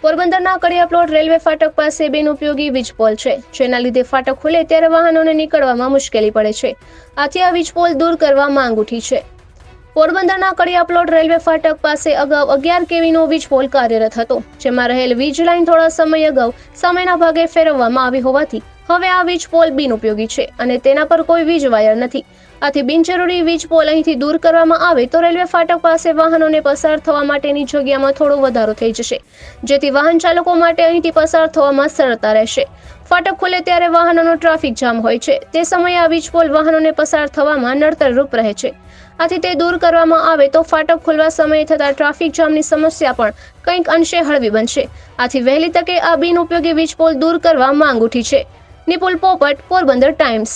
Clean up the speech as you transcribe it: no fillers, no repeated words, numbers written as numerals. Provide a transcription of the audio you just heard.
પોરબંદરના કડિયા plot railway ફાટક પાસે બિનઉપયોગી વીજપોલ છે, જેના લીધે ફાટક ખુલે ત્યારે વાહનોને નીકળવામાં મુશ્કેલી પડે છે. આથી આ વીજપોલ દૂર કરવા માંગ ઉઠી છે. પોરબંદરના કડિયા પ્લોટ રેલવે ફાટક પાસે અગાઉ 11 kVનો વીજપોલ કાર્યરત હતો, જેમાં રહેલ વીજ લાઇન થોડા સમય અગાઉ સામેના ભાગે ફેરવવામાં આવી હોવાથી હવે આ વીજપોલ બિનઉપયોગી છે અને તેના પર કોઈ વીજ વાયર નથી. આથી બિનજરૂરી વીજપોલ અહીંથી દૂર કરવામાં આવે તો રેલવે ફાટક પાસે વાહનોને પસાર થવા માટેની જગ્યામાં થોડો વધારો થઈ જશે, જેથી વાહન ચાલકો માટે અહીંથી પસાર થવામાં સરળતા રહેશે. ફાટક ખુલે ત્યારે વાહનોનો ટ્રાફિક જામ હોય છે, તે સમયે આ વીજપોલ વાહનોને પસાર થવામાં નડતરરૂપ રહે છે. આથી તે દૂર કરવામાં આવે તો ફાટક ખુલવા સમયે થતા ટ્રાફિક જામની સમસ્યા પણ કંઈક અંશે હળવી બનશે. આથી વહેલી તકે આ બિનઉપયોગી વીજપોલ દૂર કરવા માંગ ઉઠી છે. નિપુલ પોપટ, પોરબંદર ટાઈમ્સ.